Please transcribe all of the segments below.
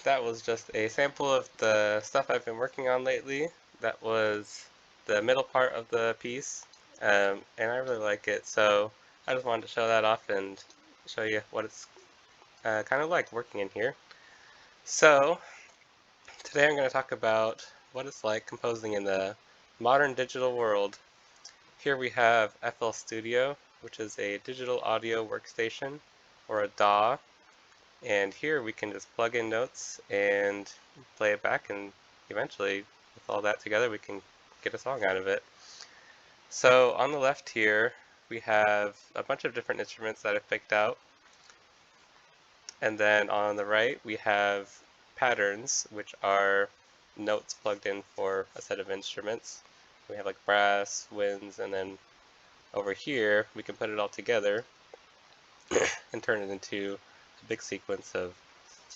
that was just a sample of the stuff I've been working on lately. That was the middle part of the piece, and I really like it, so I just wanted to show that off and show you what it's kind of like working in here. So, today I'm going to talk about what it's like composing in the modern digital world. Here we have FL Studio, which is a digital audio workstation, or a DAW. And here we can just plug in notes and play it back, and eventually, with all that together, we can get a song out of it. So on the left here, we have a bunch of different instruments that I've picked out. And then on the right, we have patterns, which are notes plugged in for a set of instruments. We have like brass, winds, and then over here, we can put it all together and turn it into a big sequence of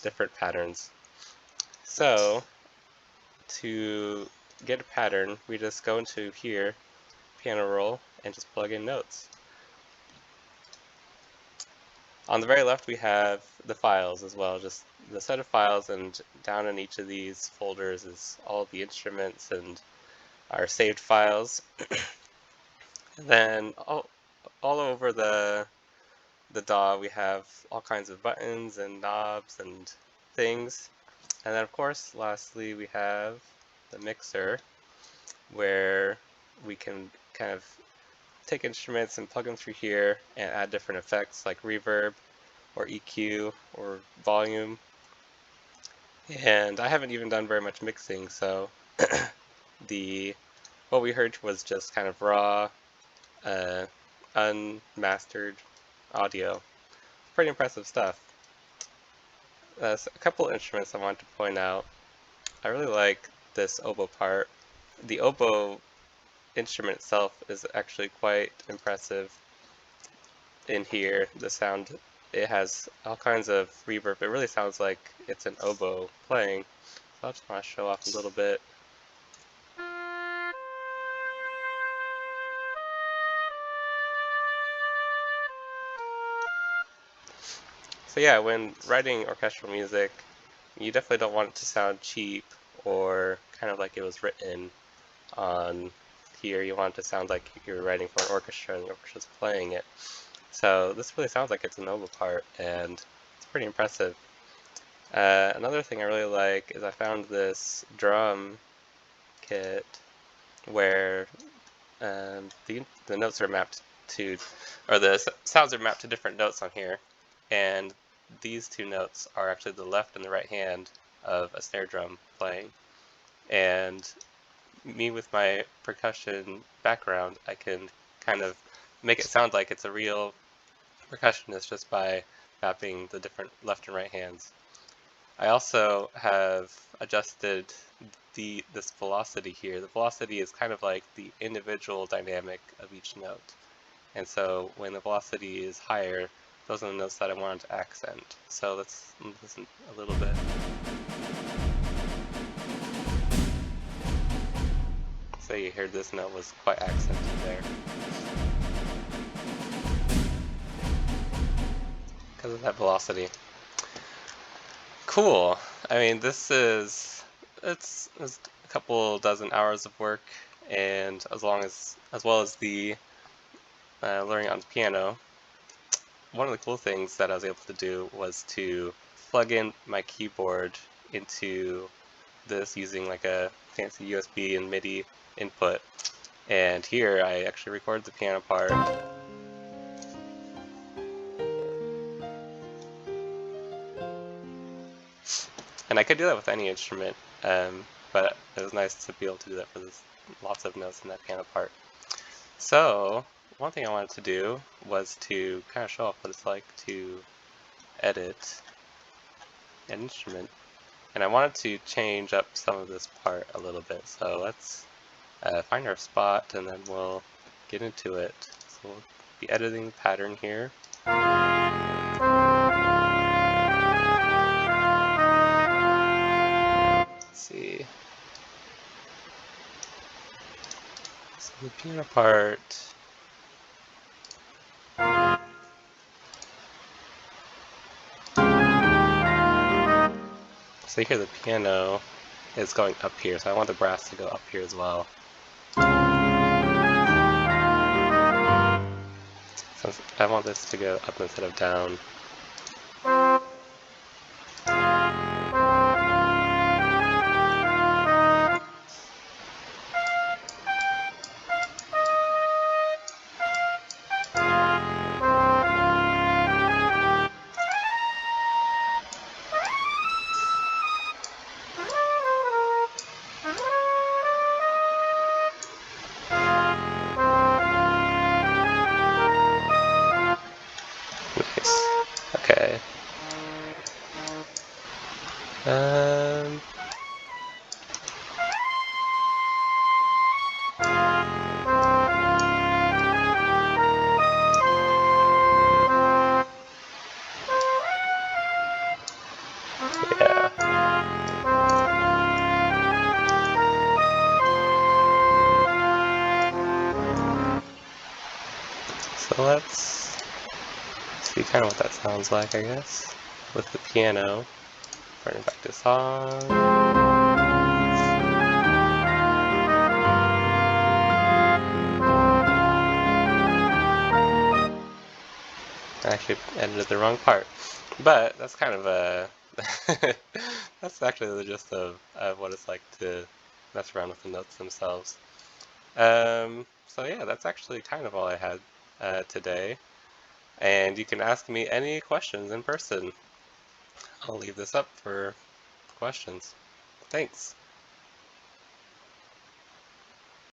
different patterns. So to get a pattern, we just go into here, piano roll, and just plug in notes. On the very left we have the files as well, just the set of files, and down in each of these folders is all the instruments and our saved files. And then all over the DAW we have all kinds of buttons and knobs and things. And then of course lastly we have the mixer, where we can kind of take instruments and plug them through here and add different effects like reverb or EQ or volume. And I haven't even done very much mixing, so what we heard was just kind of raw, unmastered audio. Pretty impressive stuff. A couple of instruments I want to point out. I really like this oboe part. The oboe instrument itself is actually quite impressive. In here, the sound, it has all kinds of reverb. It really sounds like it's an oboe playing. So I just want to show off a little bit. So yeah, when writing orchestral music, you definitely don't want it to sound cheap or kind of like it was written on here. You want it to sound like you're writing for an orchestra and the orchestra's playing it. So this really sounds like it's an oboe part, and it's pretty impressive. Another thing I really like is I found this drum kit where the notes are mapped to, or the sounds are mapped to different notes on here, and these two notes are actually the left and the right hand of a snare drum playing. And me with my percussion background, I can kind of make it sound like it's a real percussionist just by mapping the different left and right hands. I also have adjusted this velocity here. The velocity is kind of like the individual dynamic of each note. And so when the velocity is higher, those are the notes that I wanted to accent. So let's listen a little bit. So you heard this note was quite accented there, because of that velocity. Cool. I mean, it's a couple dozen hours of work, and as well as the learning on the piano. One of the cool things that I was able to do was to plug in my keyboard into this using like a fancy USB and MIDI input. And here I actually record the piano part. And I could do that with any instrument, but it was nice to be able to do that for lots of notes in that piano part. So one thing I wanted to do was to kind of show off what it's like to edit an instrument. And I wanted to change up some of this part a little bit. So let's find our spot and then we'll get into it. So we'll be editing the pattern here. Let's see. So the piano part. So So here the piano is going up here, so I want the brass to go up here as well. Since I want this to go up instead of down. Nice. Okay. Um, yeah. So let's see kind of what that sounds like, I guess, with the piano. Turning back to song. I actually edited the wrong part. But that's kind of a... that's actually the gist of what it's like to mess around with the notes themselves. So yeah, that's actually kind of all I had today. And you can ask me any questions in person. I'll leave this up for questions. Thanks.